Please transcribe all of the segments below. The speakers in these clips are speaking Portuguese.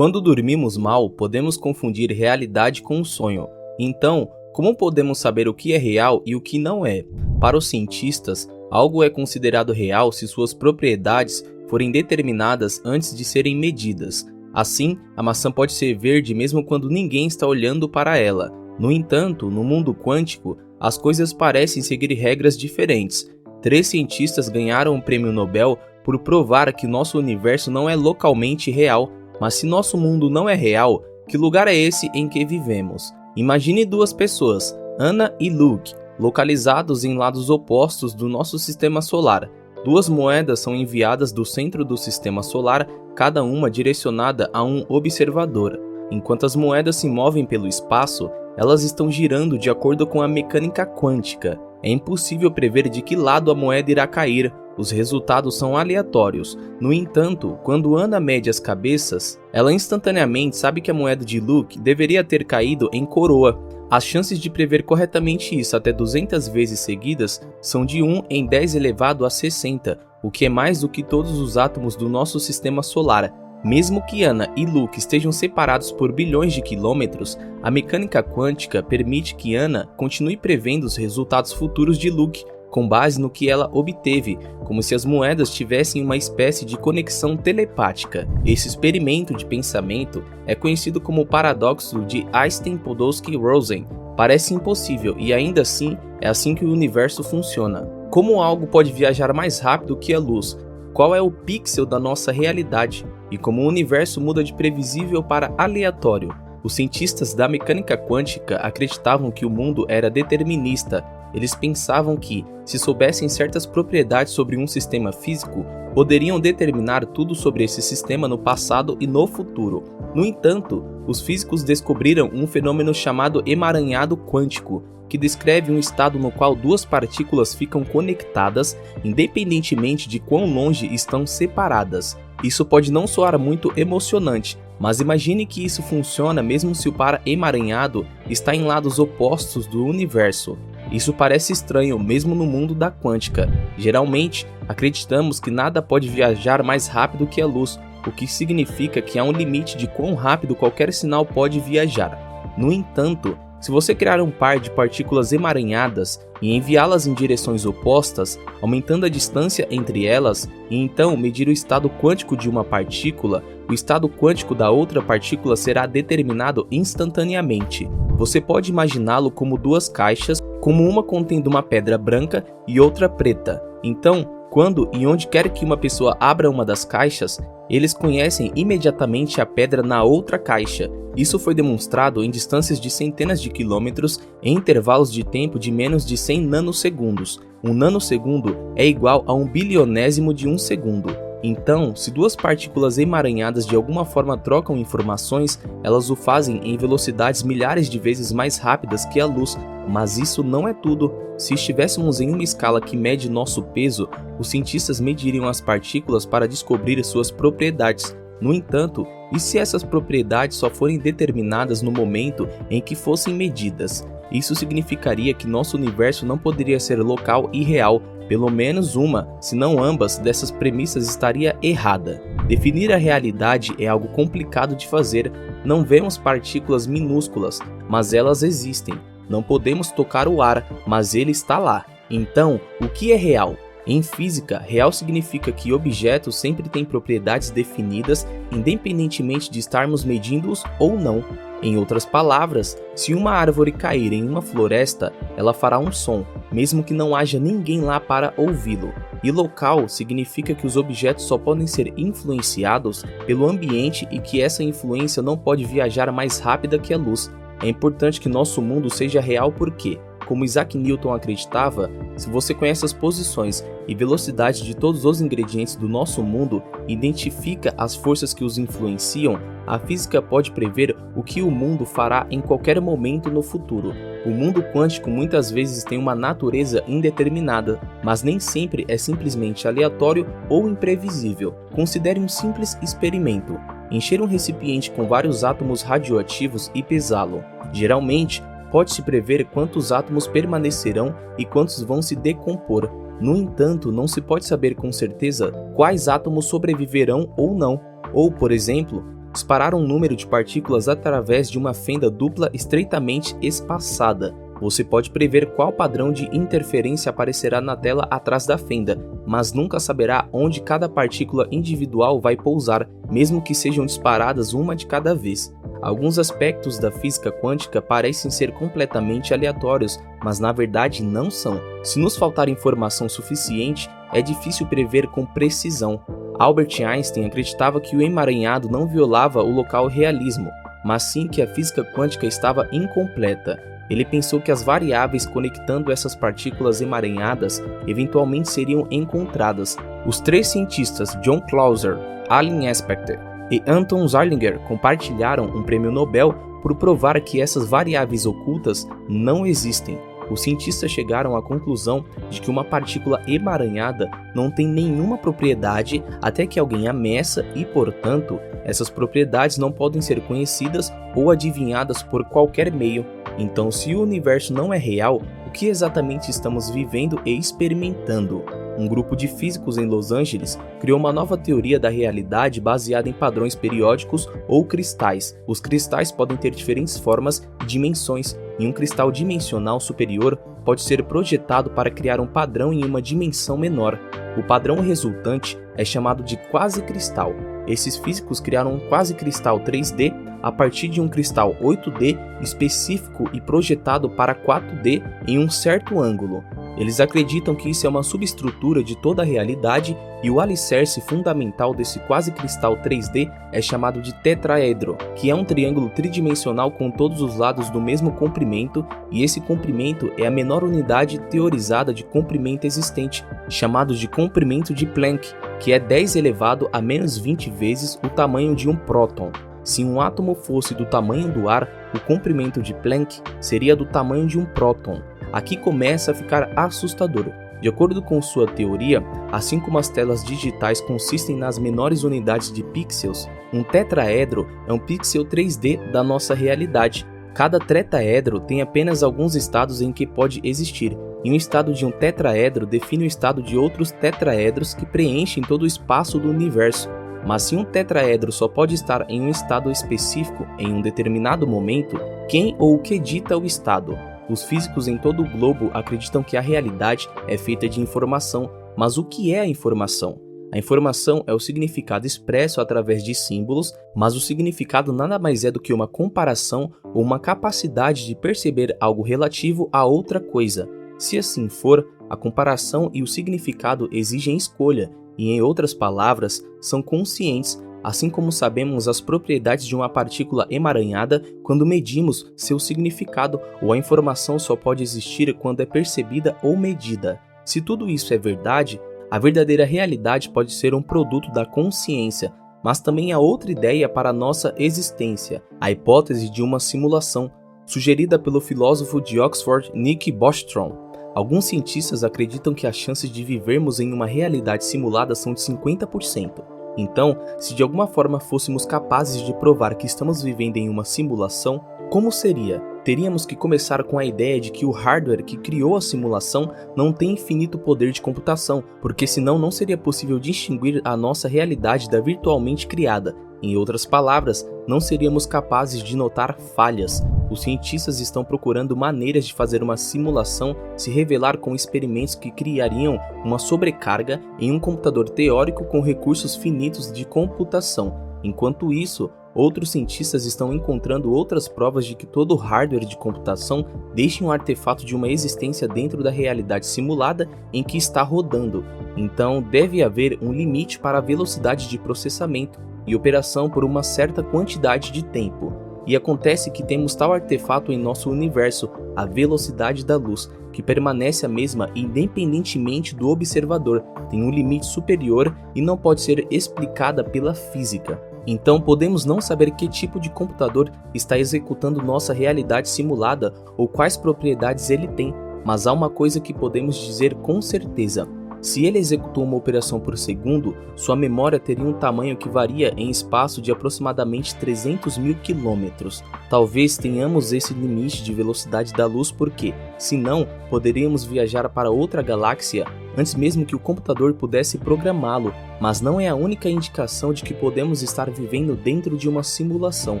Quando dormimos mal, podemos confundir realidade com um sonho. Então, como podemos saber o que é real e o que não é? Para os cientistas, algo é considerado real se suas propriedades forem determinadas antes de serem medidas. Assim, a maçã pode ser verde mesmo quando ninguém está olhando para ela. No entanto, no mundo quântico, as coisas parecem seguir regras diferentes. 3 cientistas ganharam o prêmio Nobel por provar que nosso universo não é localmente real. Mas se nosso mundo não é real, que lugar é esse em que vivemos? Imagine 2 pessoas, Anna e Luke, localizados em lados opostos do nosso sistema solar. 2 moedas são enviadas do centro do sistema solar, cada uma direcionada a um observador. Enquanto as moedas se movem pelo espaço, elas estão girando de acordo com a mecânica quântica. É impossível prever de que lado a moeda irá cair. Os resultados são aleatórios. No entanto, quando Anna mede as cabeças, ela instantaneamente sabe que a moeda de Luke deveria ter caído em coroa. As chances de prever corretamente isso até 200 vezes seguidas são de 1 em 10 elevado a 60, o que é mais do que todos os átomos do nosso sistema solar. Mesmo que Anna e Luke estejam separados por bilhões de quilômetros, a mecânica quântica permite que Anna continue prevendo os resultados futuros de Luke, com base no que ela obteve, como se as moedas tivessem uma espécie de conexão telepática. Esse experimento de pensamento é conhecido como o paradoxo de Einstein-Podolsky-Rosen. Parece impossível e ainda assim é assim que o universo funciona. Como algo pode viajar mais rápido que a luz? Qual é o pixel da nossa realidade? E como o universo muda de previsível para aleatório? Os cientistas da mecânica quântica acreditavam que o mundo era determinista. Eles pensavam que, se soubessem certas propriedades sobre um sistema físico, poderiam determinar tudo sobre esse sistema no passado e no futuro. No entanto, os físicos descobriram um fenômeno chamado emaranhado quântico, que descreve um estado no qual 2 partículas ficam conectadas, independentemente de quão longe estão separadas. Isso pode não soar muito emocionante, mas imagine que isso funciona mesmo se o par emaranhado está em lados opostos do universo. Isso parece estranho mesmo no mundo da quântica. Geralmente, acreditamos que nada pode viajar mais rápido que a luz, o que significa que há um limite de quão rápido qualquer sinal pode viajar. No entanto, se você criar um par de partículas emaranhadas e enviá-las em direções opostas, aumentando a distância entre elas, e então medir o estado quântico de uma partícula, o estado quântico da outra partícula será determinado instantaneamente. Você pode imaginá-lo como 2 caixas, como uma contendo uma pedra branca e outra preta. Então, quando e onde quer que uma pessoa abra uma das caixas, eles conhecem imediatamente a pedra na outra caixa. Isso foi demonstrado em distâncias de centenas de quilômetros em intervalos de tempo de menos de 100 nanosegundos. Um nanosegundo é igual a 1 bilionésimo de um segundo. Então, se 2 partículas emaranhadas de alguma forma trocam informações, elas o fazem em velocidades milhares de vezes mais rápidas que a luz. Mas isso não é tudo. Se estivéssemos em uma escala que mede nosso peso, os cientistas mediriam as partículas para descobrir suas propriedades. No entanto, e se essas propriedades só forem determinadas no momento em que fossem medidas? Isso significaria que nosso universo não poderia ser local e real. Pelo menos uma, se não ambas, dessas premissas estaria errada. Definir a realidade é algo complicado de fazer. Não vemos partículas minúsculas, mas elas existem. Não podemos tocar o ar, mas ele está lá. Então, o que é real? Em física, real significa que objetos sempre têm propriedades definidas, independentemente de estarmos medindo-os ou não. Em outras palavras, se uma árvore cair em uma floresta, ela fará um som, mesmo que não haja ninguém lá para ouvi-lo. E local significa que os objetos só podem ser influenciados pelo ambiente e que essa influência não pode viajar mais rápida que a luz. É importante que nosso mundo seja real porque, como Isaac Newton acreditava, se você conhece as posições e velocidade de todos os ingredientes do nosso mundo e identifica as forças que os influenciam, a física pode prever o que o mundo fará em qualquer momento no futuro. O mundo quântico muitas vezes tem uma natureza indeterminada, mas nem sempre é simplesmente aleatório ou imprevisível. Considere um simples experimento: encher um recipiente com vários átomos radioativos e pesá-lo. Geralmente, pode-se prever quantos átomos permanecerão e quantos vão se decompor. No entanto, não se pode saber com certeza quais átomos sobreviverão ou não. Ou, por exemplo, disparar um número de partículas através de uma fenda dupla estreitamente espaçada. Você pode prever qual padrão de interferência aparecerá na tela atrás da fenda, mas nunca saberá onde cada partícula individual vai pousar, mesmo que sejam disparadas uma de cada vez. Alguns aspectos da física quântica parecem ser completamente aleatórios, mas na verdade não são. Se nos faltar informação suficiente, é difícil prever com precisão. Albert Einstein acreditava que o emaranhado não violava o local realismo, mas sim que a física quântica estava incompleta. Ele pensou que as variáveis conectando essas partículas emaranhadas eventualmente seriam encontradas. Os três cientistas John Clauser, Alan Aspector e Anton Zeilinger compartilharam um prêmio Nobel por provar que essas variáveis ocultas não existem. Os cientistas chegaram à conclusão de que uma partícula emaranhada não tem nenhuma propriedade até que alguém a meça e, portanto, essas propriedades não podem ser conhecidas ou adivinhadas por qualquer meio. Então, se o universo não é real, o que exatamente estamos vivendo e experimentando? Um grupo de físicos em Los Angeles criou uma nova teoria da realidade baseada em padrões periódicos ou cristais. Os cristais podem ter diferentes formas e dimensões, e um cristal dimensional superior pode ser projetado para criar um padrão em uma dimensão menor. O padrão resultante é chamado de quasi-cristal. Esses físicos criaram um quasi-cristal 3D a partir de um cristal 8D específico e projetado para 4D em um certo ângulo. Eles acreditam que isso é uma subestrutura de toda a realidade e o alicerce fundamental desse quasi-cristal 3D é chamado de tetraedro, que é um triângulo tridimensional com todos os lados do mesmo comprimento, e esse comprimento é a menor unidade teorizada de comprimento existente, chamado de comprimento de Planck, que é 10 elevado a menos 20 vezes o tamanho de um próton. Se um átomo fosse do tamanho do ar, o comprimento de Planck seria do tamanho de um próton. Aqui começa a ficar assustador. De acordo com sua teoria, assim como as telas digitais consistem nas menores unidades de pixels, um tetraedro é um pixel 3D da nossa realidade. Cada tetraedro tem apenas alguns estados em que pode existir, e um estado de um tetraedro define o estado de outros tetraedros que preenchem todo o espaço do universo. Mas se um tetraedro só pode estar em um estado específico em um determinado momento, quem ou o que dita o estado? Os físicos em todo o globo acreditam que a realidade é feita de informação, mas o que é a informação? A informação é o significado expresso através de símbolos, mas o significado nada mais é do que uma comparação ou uma capacidade de perceber algo relativo a outra coisa. Se assim for, a comparação e o significado exigem escolha, e em outras palavras, são conscientes, assim como sabemos as propriedades de uma partícula emaranhada quando medimos seu significado, ou a informação só pode existir quando é percebida ou medida. Se tudo isso é verdade, a verdadeira realidade pode ser um produto da consciência, mas também há outra ideia para a nossa existência, a hipótese de uma simulação, sugerida pelo filósofo de Oxford Nick Bostrom. Alguns cientistas acreditam que as chances de vivermos em uma realidade simulada são de 50%. Então, se de alguma forma fôssemos capazes de provar que estamos vivendo em uma simulação, como seria? Teríamos que começar com a ideia de que o hardware que criou a simulação não tem infinito poder de computação, porque senão não seria possível distinguir a nossa realidade da virtualmente criada. Em outras palavras, não seríamos capazes de notar falhas. Os cientistas estão procurando maneiras de fazer uma simulação se revelar com experimentos que criariam uma sobrecarga em um computador teórico com recursos finitos de computação. Enquanto isso, outros cientistas estão encontrando outras provas de que todo hardware de computação deixa um artefato de uma existência dentro da realidade simulada em que está rodando. Então, deve haver um limite para a velocidade de processamento e operação por uma certa quantidade de tempo. E acontece que temos tal artefato em nosso universo, a velocidade da luz, que permanece a mesma independentemente do observador, tem um limite superior e não pode ser explicada pela física. Então podemos não saber que tipo de computador está executando nossa realidade simulada ou quais propriedades ele tem, mas há uma coisa que podemos dizer com certeza: Se ele executou uma operação por segundo, sua memória teria um tamanho que varia em espaço de aproximadamente 300 mil quilômetros. Talvez tenhamos esse limite de velocidade da luz porque, senão, poderíamos viajar para outra galáxia antes mesmo que o computador pudesse programá-lo, mas não é a única indicação de que podemos estar vivendo dentro de uma simulação.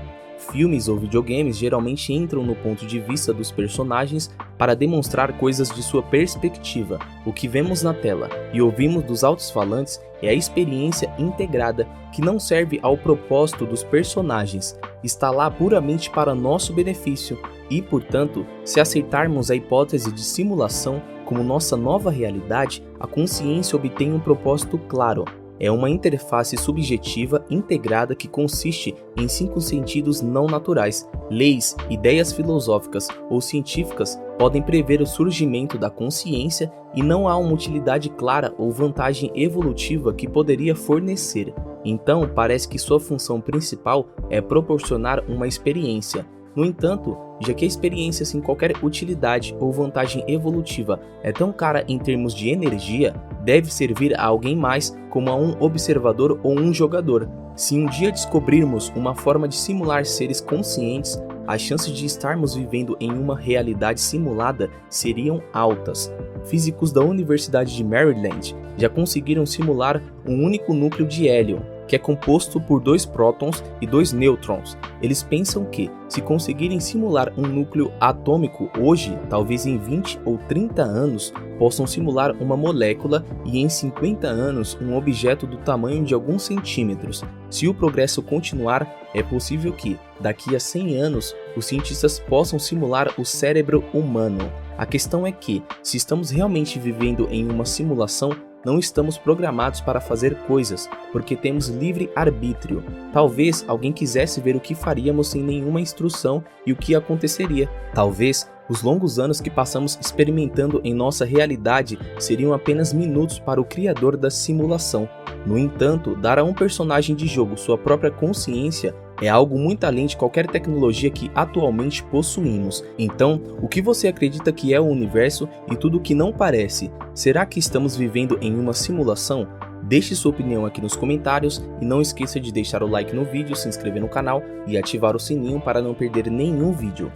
Filmes ou videogames geralmente entram no ponto de vista dos personagens para demonstrar coisas de sua perspectiva. O que vemos na tela e ouvimos dos alto-falantes é a experiência integrada que não serve ao propósito dos personagens, está lá puramente para nosso benefício e, portanto, se aceitarmos a hipótese de simulação como nossa nova realidade, a consciência obtém um propósito claro. É uma interface subjetiva integrada que consiste em 5 sentidos não naturais. Leis, ideias filosóficas ou científicas podem prever o surgimento da consciência e não há uma utilidade clara ou vantagem evolutiva que poderia fornecer. Então, parece que sua função principal é proporcionar uma experiência. No entanto, já que a experiência sem qualquer utilidade ou vantagem evolutiva é tão cara em termos de energia, deve servir a alguém mais como a um observador ou um jogador. Se um dia descobrirmos uma forma de simular seres conscientes, as chances de estarmos vivendo em uma realidade simulada seriam altas. Físicos da Universidade de Maryland já conseguiram simular um único núcleo de hélio, que é composto por 2 prótons e 2 nêutrons. Eles pensam que, se conseguirem simular um núcleo atômico hoje, talvez em 20 ou 30 anos, possam simular uma molécula e em 50 anos um objeto do tamanho de alguns centímetros. Se o progresso continuar, é possível que, daqui a 100 anos, os cientistas possam simular o cérebro humano. A questão é que, se estamos realmente vivendo em uma simulação, não estamos programados para fazer coisas, porque temos livre arbítrio. Talvez alguém quisesse ver o que faríamos sem nenhuma instrução e o que aconteceria. Talvez os longos anos que passamos experimentando em nossa realidade seriam apenas minutos para o criador da simulação. No entanto, dar a um personagem de jogo sua própria consciência é algo muito além de qualquer tecnologia que atualmente possuímos. Então, o que você acredita que é o universo e tudo o que não parece? Será que estamos vivendo em uma simulação? Deixe sua opinião aqui nos comentários e não esqueça de deixar o like no vídeo, se inscrever no canal e ativar o sininho para não perder nenhum vídeo.